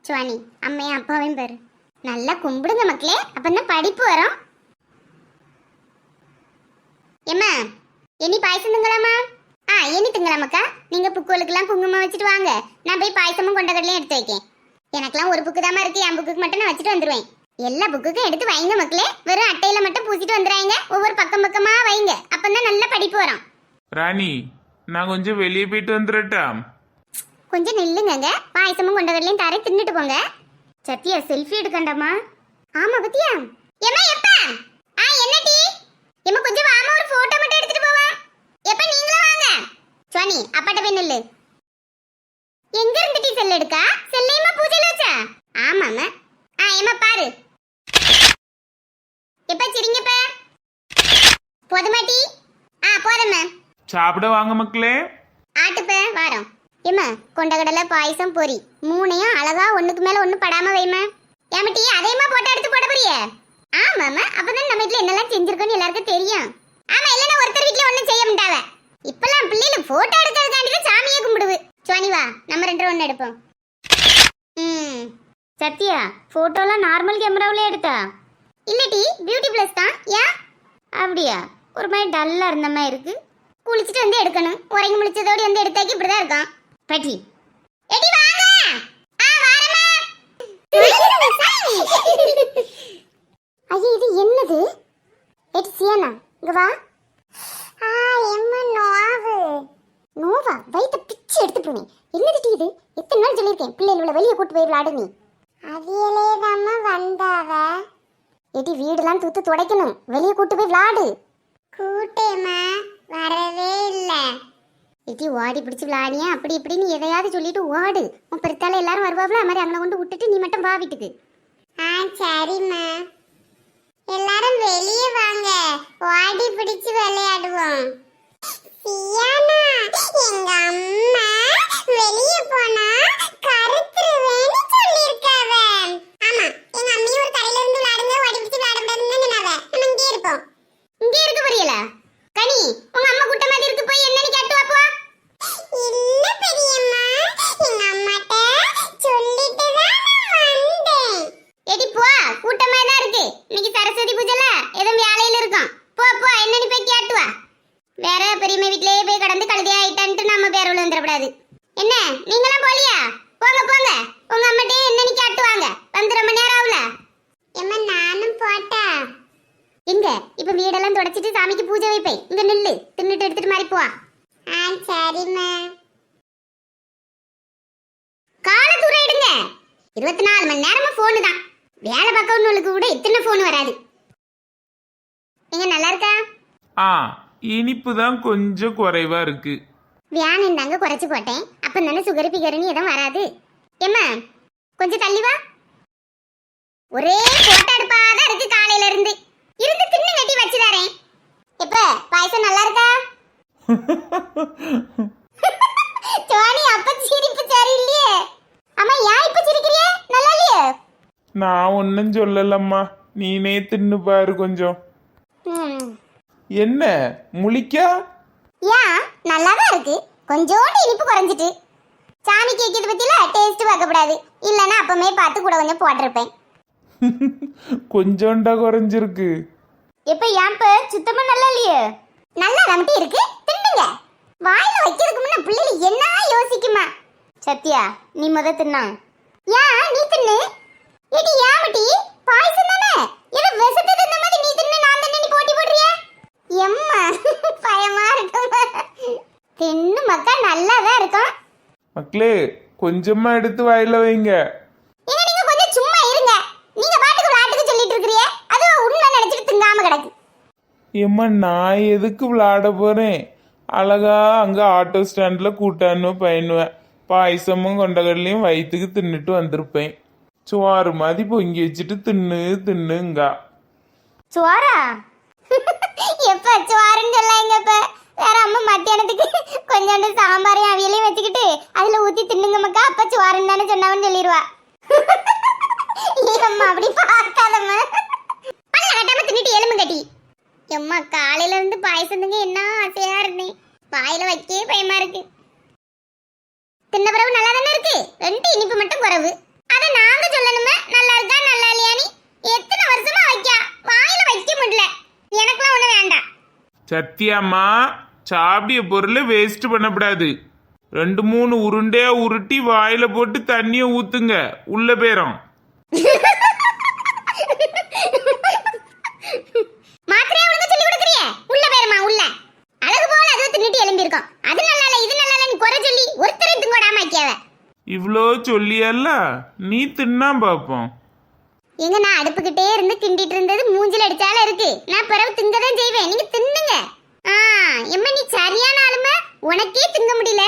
சுவாணி அம்மையும் அப்பாவையும் பாரு. நல்லா கும்பிடுங்க மக்களே, அப்பதான் படிப்பு வரும். ஏம்மா இனி பாயசம் திங்கலாமா? இனி திங்கலாமாக்கா. நீங்க புக்குகளுக்கெல்லாம் குங்குமம் வச்சுட்டு வாங்க, நான் போய் பாயசமும் கொண்டக்கடலையும் எடுத்து வைக்கேன். எனக்கெல்லாம் ஒரு புக்கு தாமா இருக்கு, என் புக்குக்கு மட்டும் நான் வச்சுட்டு வந்துடுவேன். எல்லா புக்குக்கும் எடுத்து வைங்க மக்களே, வெறும் அட்டையில மட்டும் பூசிட்டு வந்துடுறாங்க. ஒவ்வொரு பக்கம் பக்கமா வைங்க, அப்பதான் நல்ல படிப்பு வரும். ராணி நான் கொஞ்சம் வெளியே போயிட்டு வந்துடட்டா? கொஞ்சம் நில்லுங்க, பாயசமும் கொண்டக்கடலையும் தர தின்னுட்டு போங்க. சத்தியா செல்ஃபி எடுக்கண்டாமா? ஆமா பத்தியா. ஏமா எப்ப என்னடி ஏமா கொஞ்சம் வாமா, ஒரு போட்டோ மட்டும் எடுத்துட்டு போவா. எப்ப நீங்களே வாங்க. சுவாணி அப்பாட்ட போய் நில்லு. எங்க இருந்துட்டி செல் எடுக்கா? செல்லையுமா பூஜையில வச்சா? ஆமாமா. ஏமா பாரு. எப்ப சிரிங்கப்ப போதுமாட்டி? போதும்மா. சாப்பிட வாங்க மக்களே. ஆட்டுப்ப வாரம். ஏமா கொண்டக்கடலை பாயசம் பொரி மூணையும் அழகா ஒண்ணுக்கு மேல ஒண்ணு படாம வைமா. ஏமாட்டி அதையுமா போட்டோ எடுத்து போட போறிய? ஆமாமா, அப்பதான் நம்ம வீட்டுல என்னெல்லாம் செஞ்சிருக்கோன்னு எல்லாருக்கும் தெரியும். ஆமா, இல்லன்னா ஒருத்தர் வீட்டுல ஒண்ணும் செய்ய மாட்டாவ. இப்பெல்லாம் பிள்ளைல போட்டோ எடுக்கிறதுக்காண்டி சாமியே கும்பிடுவு. சுவாணி வா, நம்ம ரெண்டு ஒண்ணு எடுப்போம். சத்யா போட்டோலாம் நார்மல் கேமராவிலே எடுத்தா? இல்லடி பியூட்டி பிளஸ் தான். ஏன் அப்படியா? ஒரு மாதிரி டல்லா இருந்த மாதிரி இருக்கு. குளிச்சுட்டு வந்து எடுக்கணும். உறங்கி முடிச்சதோடு வந்து எடுத்தாக்கி இப்படிதான் இருக்கான். பட்டி எடி வாங்க. வாரமா. ஐயோ இது என்னது? எடி சியானா இங்க வா. எம்மா நோவு. நோவா? வயித்தை பிச்சு எடுத்து போனேன். என்னது இது? எத்தனை நாள் சொல்லியிருக்கேன் பிள்ளைகளை வெளியே கூட்டு போய் விளையாடு நீ. அவியலே தாம்மா வந்தாவ. எடி வீடெல்லாம் தூத்து துடைக்கணும், வெளியே கூட்டு போய் விளையாடு. கூட்டேமா வரவே இல்ல. எடி ஓடி பிடிச்சி விளையாடியா அப்படி இப்படின்னு எதையாவது சொல்லிட்டு ஓடு. உன் பெருத்தால எல்லாரும் வருவாங்களா, மாதிரி அவங்கள கொண்டு விட்டுட்டு நீ மட்டும் வா வீட்டுக்கு. சரிம்மா. எல்லாரும் வெளியே வாங்க, ஓடி பிடிச்சு விளையாடுவோம். சியானா எங்க அம்மா வெளியே போனா கருத்துருவேன்னு சொல்லிருக்காவ. ஆமா, எங்க அம்மையும் ஒரு கரையில இருந்து விளையாடுங்க, ஓடி பிடிச்சு விளையாடுறதுன்னு சொன்னாவ. நம்ம இங்கே இருப்போம். இங்கே இருக்க புரியல கனி? உங்க அம்மா கூட்ட மாதிரி இருக்கு, போய் என்னன்னு கேட்டு வாப்பா. இல்ல பெரியம்மா, எங்க அம்மாட்ட சொல்லிட்டு தான் வந்தேன். எடி போ, கூட்டமா தான் இருக்கு. இன்னைக்கு சரஸ்வதி பூஜைல ஏதோ வேலையில இருக்கும். போ போ, என்னன்னு போய் கேட்டு வா. வேற பெரியம்மா வீட்லயே போய் கடந்து கழுதியா ஆயிட்டான்ட்டு நம்ம பேர் வந்துடக்கூடாது. என்ன நீங்களாம் போலியா? போங்க போங்க, உங்க அம்மாட்டே என்னன்னு கேட்டு வாங்க. வந்து ரொம்ப நேரம் ஆகுல. எம்மா நானும் போட்டா. எங்க இப்ப வீடெல்லாம் தொடச்சிட்டு சாமிக்கு பூஜை வைப்பேன். இங்க நில்லு, தின்னுட்டு எடுத்துட்டு மாதிரி போவா. சரிம்மா. கால தூரம் எடுங்க. 24 மணி நேரமும் போனு தான். வேலை பார்க்கறவங்களுக்கு கூட இத்தனை போன் வராது. நீங்க நல்லா இருக்கா? இனிப்பு தான் கொஞ்சம் குறைவா இருக்கு. வியான் இருந்தாங்க குறைச்சு போட்டேன். அப்ப தானே சுகர் பிகர்னு எதுவும் வராது. ஏம்மா கொஞ்சம் தள்ளி வா. ஒரே போட்டோ எடுப்பாதான் இருக்கு காலையில இருந்து. இருந்து தின்னு கட்டி வச்சு தரேன். எப்ப பாயசம் நல்லா இருக்கா? ஜோனி அப்ப சிரிப்பு சரியில்லையே. அம்மா ஏன் இப்ப சிரிக்கிறியே? நல்லா இல்லையே. நான் ஒன்னும் சொல்லலம்மா, நீனே தின்னு பாரு கொஞ்சம். என்ன முழிக்கா? ஏன் நல்லாதான் இருக்கு, கொஞ்சோண்டு இனிப்பு குறைஞ்சிட்டு. சாமி கேட்கிறது பத்தில டேஸ்ட் பார்க்கப்படாது, இல்லைன்னா அப்பமே பார்த்து கூட கொஞ்சம் போட்டிருப்பேன். கொஞ்சோண்டா குறைஞ்சிருக்கு. இப்ப ஏன்ப சுத்தமா நல்லா இல்லையே? நல்லா மட்டும் இருக்கு, தின்னுங்க. வாயில வைக்கிறதுக்கு முன்ன பிள்ளைகள் என்ன யோசிக்குமா? சத்யா நீ முத தின்னா. ஏன் நீ தின்னு? இது ஏமட்டி பாயசம் தானே, ஏதோ விஷத்தை தின்ன மாதிரி நீ தின்னு நான் தின்னு நீ போட்டி போடுறியா? எம்மா பயமா இருக்கு. தின்னு மக்கா நல்லாதான் இருக்கும். மக்களே கொஞ்சமா எடுத்து வாயில வைங்க. நீங்க கொஞ்சம் சும்மா இருங்க. நீங்க பாட்டுக்கு விளையாட்டுக்கு சொல்லிட்டு இருக்கீங்க, அது உண்மை நினைச்சிட்டு திங்காம கிடக்கு. ஏம்மா நான் எதுக்கு விளையாட போறேன்? அழகா அங்க ஆட்டோ ஸ்டாண்ட்ல கூட்டான்னு பயனுவேன். பாயசமும் கொண்டகடலையும் வயிற்றுக்கு தின்னுட்டு வந்திருப்பேன். சோறு மாதிரி பொங்கி வச்சுட்டு தின்னுங்க. சோறா? எப்ப சோறுன்னு சொல்லாங்கப்ப. வேற அம்மா மத்தியானத்துக்கு கொஞ்சோண்டு சாம்பாரையும் அவியலையும் வச்சுக்கிட்டு அதுல ஊத்தி தின்னுங்க மக்கா, அப்ப சோறுன்னு தானே சொன்னாவன்னு சொல்லிடுவா. அம்மா அப்படி பார்க்காதம்மா. பல்ல கட்டாம தின்னுட்டு எலும்பு கட்டி. எம்மா காலையில இருந்து பாயசத்துங்க என்ன ஆசையா இருந்தேன், வாயில வைக்கவே பயமா இருக்கு. தின்ன பிறகு நல்லா தானே இருக்கு, 2 இனிப்பு மட்டும் குறைவு. அதை நான் சத்தியம்மா, சாப்பிடிய பொருளை வேஸ்ட் பண்ணக்கூடாது. 2-3 உருண்டையா உருட்டி வாயில போட்டு தண்ணிய ஊத்துங்க, உள்ள போயிரும். மாத்திரையா உனக்கு சொல்லி கொடுக்கறியே, உள்ள பேருமா உள்ள. அழகு போல அதுவும் தின்னுட்டு எழும்பி இருக்கோம். அது நல்லா இல்ல இது நல்லா இல்ல நீ குறை சொல்லி ஒருத்தரை திங்கோடாம ஆக்கியாவ. இவ்வளோ சொல்லியல்ல, நீ தின்னா பாப்போம். எங்க நான் அடுப்புக்கிட்டே இருந்து கிண்டிட்டு இருந்தது மூஞ்சில அடிச்சால இருக்கு. நான் பிறகு திங்கதான் செய்வேன், நீங்க தின்னுங்க. எம்மா நீ சரியான ஆளுமை, உனக்கே திங்க முடியல.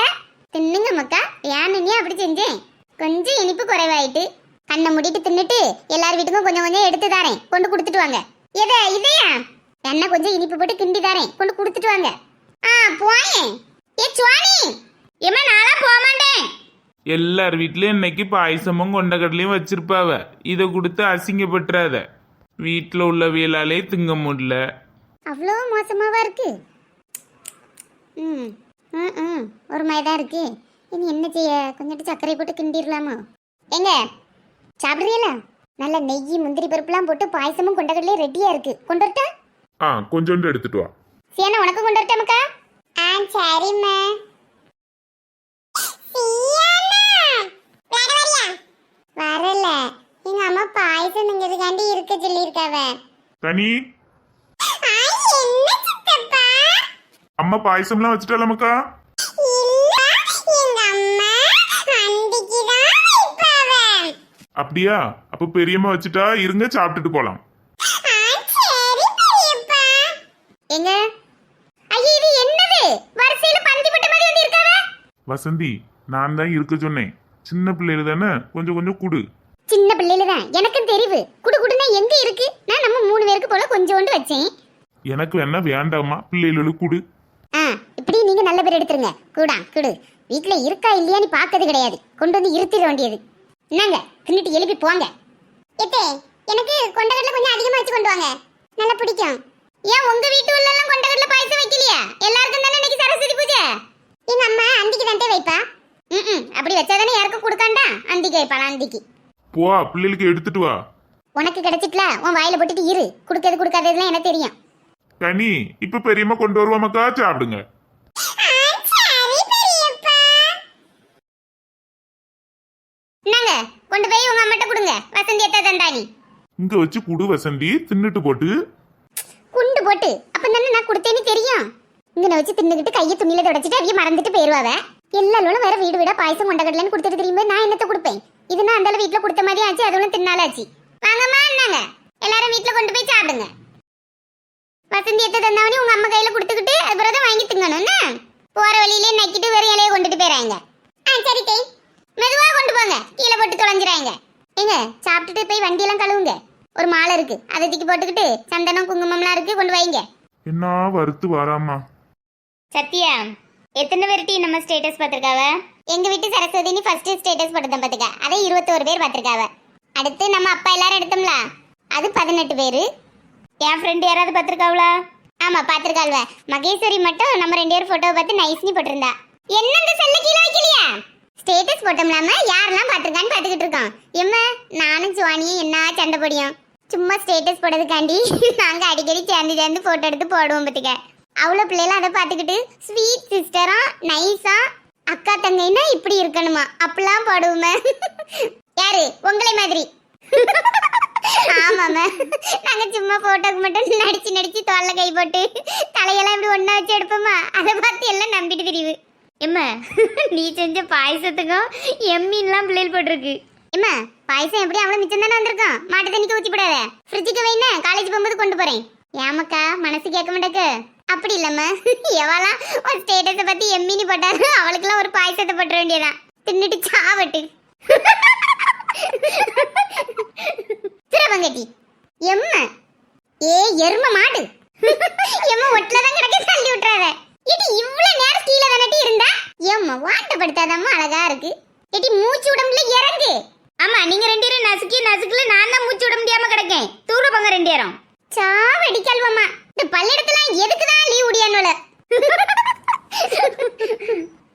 தின்னுங்க மக்கா. ஏன்னு நீ அப்படி செஞ்சேன், கொஞ்சம் இனிப்பு குறைவாயிட்டு. கண்ணை மூடிட்டு தின்னுட்டு எல்லார் வீட்டுக்கும் கொஞ்சம் கொஞ்சம் எடுத்து தரேன், கொண்டு கொடுத்துட்டு வாங்க. இதையா என்ன கொஞ்சம் இனிப்பு போட்டு கிண்டி தரேன், கொண்டு கொடுத்துட்டு வாங்க. போயேன். ஏ சுவாணி, எம்மா நாளா போக மாட்டேன். எல்லார் வீட்லயும் இன்னைக்கு பாயசமும் கொண்டக்கடலையும் வச்சிருப்பாவ. இதை கொடுத்து அசிங்கப்பட்டுறாத. வீட்டில் உள்ளவியலாலே திங்க முடியல. அவ்வளோ மோசமாவா இருக்கு? ஒரு மாதிரிதான் இருக்கு. இனி என்ன செய்ய, கொஞ்சம் சர்க்கரை போட்டு கிண்டிடலாமா? எங்க சாப்பிட்றீங்களா? நல்ல நெய் முந்திரி பருப்புலாம் போட்டு பாயசமும் கொண்டக்கடலையும் ரெடியா இருக்கு, கொண்டு வரட்டா? கொஞ்சோண்டு எடுத்துட்டு வா. சியானா உனக்கு கொண்டு வரட்டாமக்கா? சரிம்மா. வரல, எங்க அம்மா பாயசம் நீங்கிறதுக்காண்டி இருக்க சொல்லியிருக்காவ. கனி, அம்மா பாயசம்லாம் வச்சுட்டாலமக்கா? அப்படியா? அப்ப பெரியம்மா வச்சுட்டா, இருங்க சாப்பிட்டுட்டு போலாம். எங்க ஐயா இது என்னது? வரிசையில பந்தி போட்ட மாதிரி வந்து இருக்காவ. வசந்தி, நான் தான் இருக்க சொன்னேன். சின்ன பிள்ளைல தானே, கொஞ்சம் கொஞ்சம் குடு. சின்ன பிள்ளைல தான் எனக்கும் தெரிவு. குடு குடுனா எங்க இருக்கு? நான் நம்ம 3 பேருக்கு போல கொஞ்சோண்டு வச்சேன். எனக்கு வேணா வேண்டாமா, பிள்ளைகளுக்கு குடு. இப்படி நீங்க நல்ல பேர் எடுத்துருங்க. கூடா குடு. வீட்டுல இருக்கா இல்லையான்னு பாக்கிறது கிடையாது, கொண்டு வந்து இருத்திட வேண்டியது. என்னங்க தின்னுட்டு எழுப்பி போங்க. எனக்கு கொண்டக்கடலை கொஞ்சம் அதிகமா வச்சு கொண்டு வாங்க, நல்லா பிடிக்கும். ஏன் உங்க வீட்டு உள்ள எல்லாம் கொண்டக்கடலை பாயசம் வைக்கலையா? எல்லாருக்கும் தானே இன்னைக்கு சரஸ்வதி பூஜை. எங்க அம்மா அந்திக்கு தான் வைப்பா. அப்படி வச்சாதானே யாருக்கும் கொடுக்காண்டா, அந்திக்கு வைப்பாளா? அந்திக்கு போ, பிள்ளைகளுக்கு எடுத்துட்டு வா. உனக்கு கிடைச்சிட்டல, உன் வாயில போட்டுட்டு இரு. குடுக்கறது குடுக்காததுலாம் எனக்கு தெரியும். கனி, இப்ப பெரியம்மா கொண்டு வருவாமக்கா, சாப்பிடுங்க. என்னங்க கொண்டு போய் உங்க அம்மாட்ட கொடுங்க. வசந்தி எத்த தண்டானி இங்க வச்சு குடு வசந்தி, தின்னுட்டு போட்டு. குண்டு போட்டு அப்ப தானே நான் கொடுத்தேன்னு தெரியும். இங்க வச்சு தின்னுக்கிட்டு கையை துணியில தொடச்சிட்டு அவைய மறந்துட்டு போயிருவாவ. எல்லாரும் வேற வீடு வீடா பாயசம் கொண்டக்கடலைன்னு கொடுத்துட்டு திரும்ப நான் என்னத்த கொடுப்பேன்? இது நான் அந்த வீட்டுல கொடுத்த மாதிரி ஆச்சு, அதுவும் தின்னாலாச்சு. வாங்கம்மா, என்னங்க எல்லாரும் வீட்டுல கொண்டு போய் சாப்பிடுங்க. வசந்தி எத்த தந்தாவனி உங்க அம்மா கையில கொடுத்துக்கிட்டு அதுக்கப்புறம் வாங்கி திங்கணும். என்ன போற வழியிலே நக்கிட்டு வேற இலைய கொண்டுட்டு போயிறாங்க. சரி கை மெதுவா கொண்டு போங்க, கீழே போட்டு தொலைஞ்சிராங்க. ஏங்க சாப்பிட்டுட்டு போய் வண்டியெல்லாம் கழுவுங்க. ஒரு மாலை இருக்கு, அதை தூக்கி போட்டுக்கிட்டு சந்தனம் குங்குமம்லாம் இருக்கு, கொண்டு வைங்க. என்ன வறுத்து வராமா? சத்யா, எத்தனை பேர்ட்டி நம்ம ஸ்டேட்டஸ் பார்த்திருக்காவ? எங்க வீட்டு சரஸ்வதினி ஃபர்ஸ்ட் ஸ்டேட்டஸ் போட்டுதான் பாத்துக்க, அதை 21 பேர் பார்த்திருக்காவ. அடுத்து நம்ம அப்பா எல்லாரும் எடுத்தோம்ல, அது 18 பேரு. என் ஃப்ரெண்ட் யாராவது பார்த்திருக்காவளா? ஆமா பார்த்திருக்காள்வ. மகேஸ்வரி மட்டும் நம்ம 2 பேர் போட்டோவை பார்த்து நைஸ்னி போட்டிருந்தா. என்ன இந்த செல்ல கீழே வைக்கலையா? ஸ்டேட்டஸ் போட்டோம்லாம யாரெல்லாம் பார்த்திருக்கான்னு பார்த்துக்கிட்டு இருக்கோம். எம்மா நானும் சுவானியும் என்ன சண்டை போடியும். சும்மா ஸ்டேட்டஸ் போடுறதுக்காண்டி நாங்க அடிக்கடி சேர்ந்து போட்டோ எடுத்து போடுவோம் பார்த்துக்க. அவ்வளோ பிள்ளைலாம் அதை பார்த்துக்கிட்டு ஸ்வீட் சிஸ்டரா நைஸா அக்கா தங்கைன்னா இப்படி இருக்கணுமா அப்படிலாம் பாடுவோமே. யாரு உங்களை மாதிரி? ஆமாம, நாங்க சும்மா போட்டோக்கு மட்டும் நடிச்சு தோல்ல கை போட்டு தலையெல்லாம் இப்படி ஒண்ணா வச்சு எடுப்போமா, அதை பார்த்து எல்லாம் நம்பிட்டு பிரிவு. எம்மா நீ செஞ்ச பாயசத்துக்கும் எம்மீன்லாம் பிள்ளைகள் போட்டிருக்கு. எம்மா பாயசம் எப்படி அவ்வளோ மிச்சம் தானே வந்திருக்கோம், மாட்டு தண்ணிக்கு ஊற்றி போடாத, ஃப்ரிட்ஜுக்கு வைன, காலேஜ் போகும்போது கொண்டு போறேன். ஏமாக்கா மனசு கேட்க மாட்டேக்கு? அப்படி இல்லம்மா, எவெல்லாம் ஒரு ஸ்டேட்டஸை பத்தி எம்மினி போட்டாரு அவளுக்குலாம் ஒரு பாயசத்தை போட்ட வேண்டியதான், தின்னுட்டு சாவட்டு. திரவங்கட்டி எம்மா ஏ எரும மாடு எம்மா ஒட்டிலதான் கிடக்க, தள்ளி விட்டுறாத. இடி இவ்வளவு நேரம் கீழே தானட்டி இருந்தா? எம்மா வாட்டப்படுத்தாதம்மா, அழகா இருக்கு. இடி மூச்சு விடமுடியல, இறங்கு. ஆமா நீங்க 2 பேரும் நசுக்குல நான் தான் மூச்சு விட முடியாம கிடக்கேன். தூர போங்க 2 பேரும். சாவடிக்கல்வம்மா, இந்த பள்ளிடத்துல எதுக்குதான் லீவ்